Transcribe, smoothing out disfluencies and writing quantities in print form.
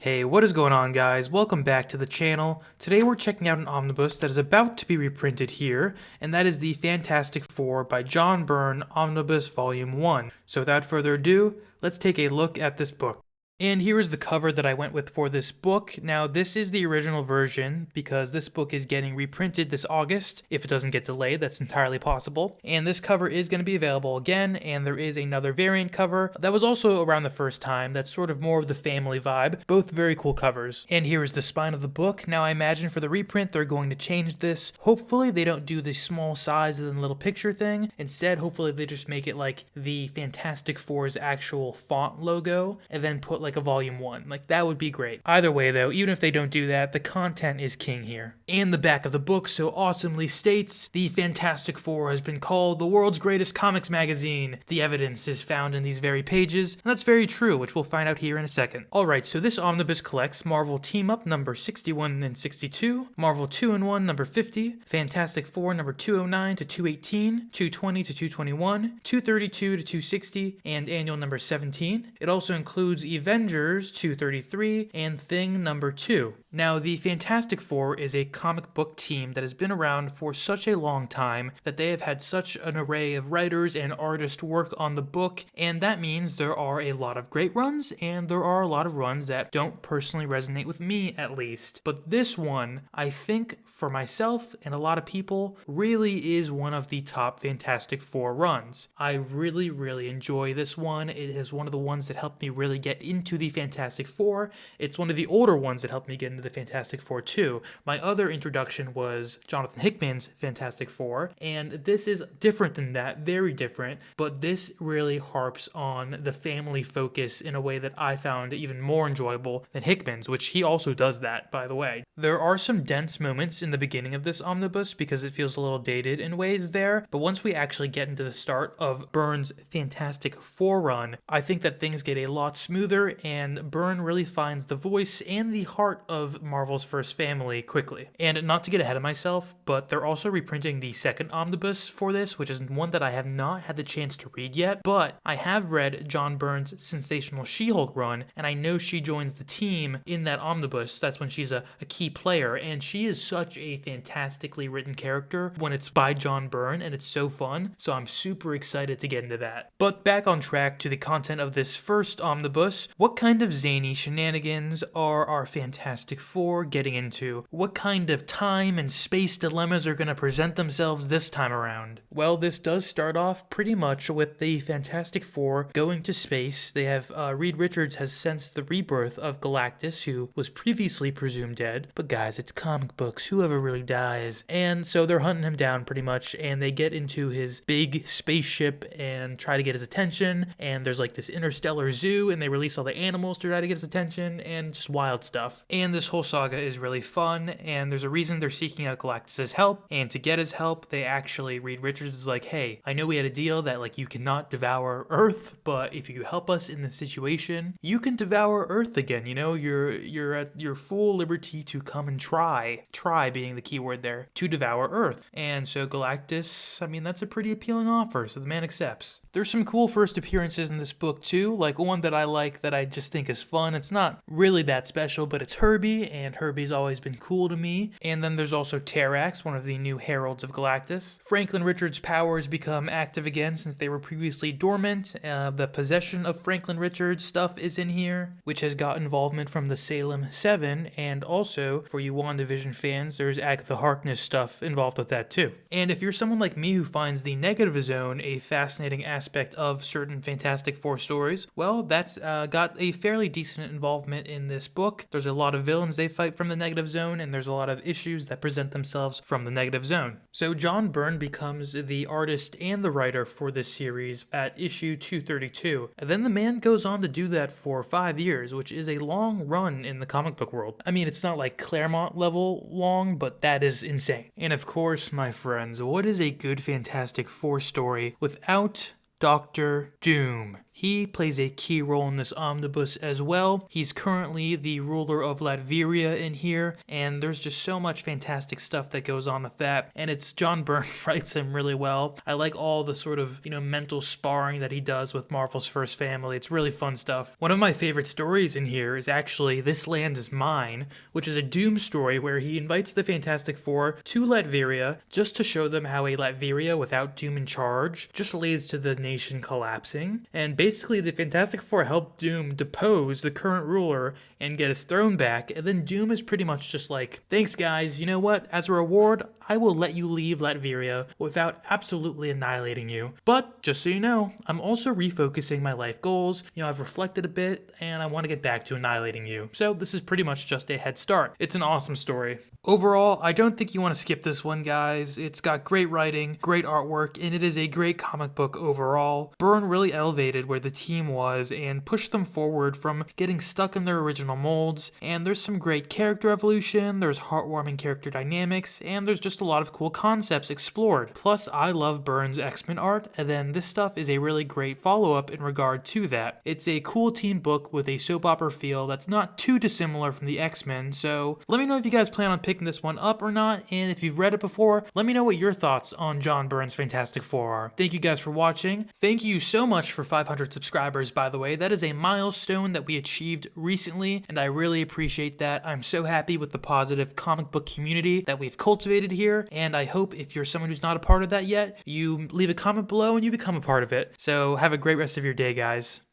Hey, what is going on, guys? Welcome back to the channel. Today we're checking out an omnibus that is about to be reprinted here, and that is the Fantastic Four by John Byrne Omnibus Volume 1. So without further ado, let's take a look at this book. And here is the cover that I went with for this book. Now, this is the original version because this book is getting reprinted this August. If it doesn't get delayed, that's entirely possible. And this cover is going to be available again, and there is another variant cover that was also around the first time. That's sort of more of the family vibe. Both very cool covers. And here is the spine of the book. Now, I imagine for the reprint, they're going to change this. Hopefully, they don't do the small size and little picture thing. Instead, hopefully, they just make it like the Fantastic Four's actual font logo, and then put like a volume 1. Like, that would be great. Either way though, even if they don't do that, the content is king here. And the back of the book so awesomely states, the Fantastic Four has been called the world's greatest comics magazine. The evidence is found in these very pages, and that's very true, which we'll find out here in a second. Alright, so this omnibus collects Marvel Team Up number 61 and 62, Marvel 2-in-1 number 50, Fantastic Four number 209 to 218, 220 to 221, 232 to 260, and annual number 17. It also includes Avengers 233 and Thing number 2. Now, the Fantastic Four is a comic book team that has been around for such a long time that they have had such an array of writers and artists work on the book, and that means there are a lot of great runs and there are a lot of runs that don't personally resonate with me, at least. But this one, I think, for myself and a lot of people, really is one of the top Fantastic Four runs. I really enjoy this one. It is one of the ones that helped me really get into the Fantastic Four. It's one of the older ones that helped me get into the Fantastic Four too. My other introduction was Jonathan Hickman's Fantastic Four, and this is different than that, very different, but this really harps on the family focus in a way that I found even more enjoyable than Hickman's, which he also does that, by the way. There are some dense moments in the beginning of this omnibus because it feels a little dated in ways there, but once we actually get into the start of Byrne's Fantastic Four run, I think that things get a lot smoother, and Byrne really finds the voice and the heart of Marvel's first family quickly. And not to get ahead of myself, but they're also reprinting the second omnibus for this, which is one that I have not had the chance to read yet, but I have read John Byrne's Sensational She-Hulk run, and I know she joins the team in that omnibus. That's when she's a key player, and she is such a fantastically written character when it's by John Byrne, and it's so fun, so I'm super excited to get into that. But back on track to the content of this first omnibus, what kind of zany shenanigans are our Fantastic Four getting into? What kind of time and space dilemmas are going to present themselves this time around? Well, this does start off pretty much with the Fantastic Four going to space. They have, Reed Richards has sensed the rebirth of Galactus, who was previously presumed dead, but guys, it's comic books, whoever really dies. And so they're hunting him down pretty much, and they get into his big spaceship and try to get his attention, and there's like this interstellar zoo, and they release all the animals to try to get his attention, and just wild stuff. And this whole saga is really fun, and there's a reason they're seeking out Galactus's help, and to get his help, they actually, Reed Richards is like, hey, I know we had a deal that like you cannot devour Earth, but if you help us in this situation, you can devour Earth again, you know, you're at your full liberty to come and try being the key word there, to devour Earth. And so Galactus, I mean, that's a pretty appealing offer, so the man accepts. There's some cool first appearances in this book too, like one that I like that I just think is fun. It's not really that special, but it's Herbie, and Herbie's always been cool to me. And then there's also Terrax, one of the new heralds of Galactus. Franklin Richards' powers become active again since they were previously dormant. The possession of Franklin Richards stuff is in here, which has got involvement from the Salem 7, and also, for you WandaVision fans, there's Agatha Harkness stuff involved with that too. And if you're someone like me who finds the negative zone a fascinating aspect of certain Fantastic Four stories, well, that's got a fairly decent involvement in this book. There's a lot of villains they fight from the negative zone, and there's a lot of issues that present themselves from the negative zone. So John Byrne becomes the artist and the writer for this series at issue 232, and then the man goes on to do that for 5 years, which is a long run in the comic book world. I mean, it's not like Claremont level long, but that is insane. And of course, my friends, what is a good Fantastic Four story without Dr. Doom? He plays a key role in this omnibus as well. He's currently the ruler of Latveria in here, and there's just so much fantastic stuff that goes on with that. And it's John Byrne writes him really well. I like all the sort of, mental sparring that he does with Marvel's First Family. It's really fun stuff. One of my favorite stories in here is actually This Land Is Mine, which is a Doom story where he invites the Fantastic Four to Latveria just to show them how a Latveria without Doom in charge just leads to the nation collapsing. And basically the Fantastic Four help Doom depose the current ruler and get his throne back, and then Doom is pretty much just like, thanks guys, you know what, as a reward, I will let you leave Latveria without absolutely annihilating you. But, just so you know, I'm also refocusing my life goals. I've reflected a bit, and I want to get back to annihilating you. So this is pretty much just a head start. It's an awesome story. Overall, I don't think you want to skip this one, guys. It's got great writing, great artwork, and it is a great comic book overall. Byrne really elevated where the team was and pushed them forward from getting stuck in their original molds, and there's some great character evolution, there's heartwarming character dynamics, and there's just a lot of cool concepts explored. Plus, I love Byrne's X-Men art, and then this stuff is a really great follow-up in regard to that. It's a cool team book with a soap opera feel that's not too dissimilar from the X-Men, so let me know if you guys plan on picking this one up or not, and if you've read it before, let me know what your thoughts on John Byrne's Fantastic Four are. Thank you guys for watching. Thank you so much for 500 subscribers, by the way. That is a milestone that we achieved recently, and I really appreciate that. I'm so happy with the positive comic book community that we've cultivated here, and I hope if you're someone who's not a part of that yet, you leave a comment below and you become a part of it. So have a great rest of your day, guys.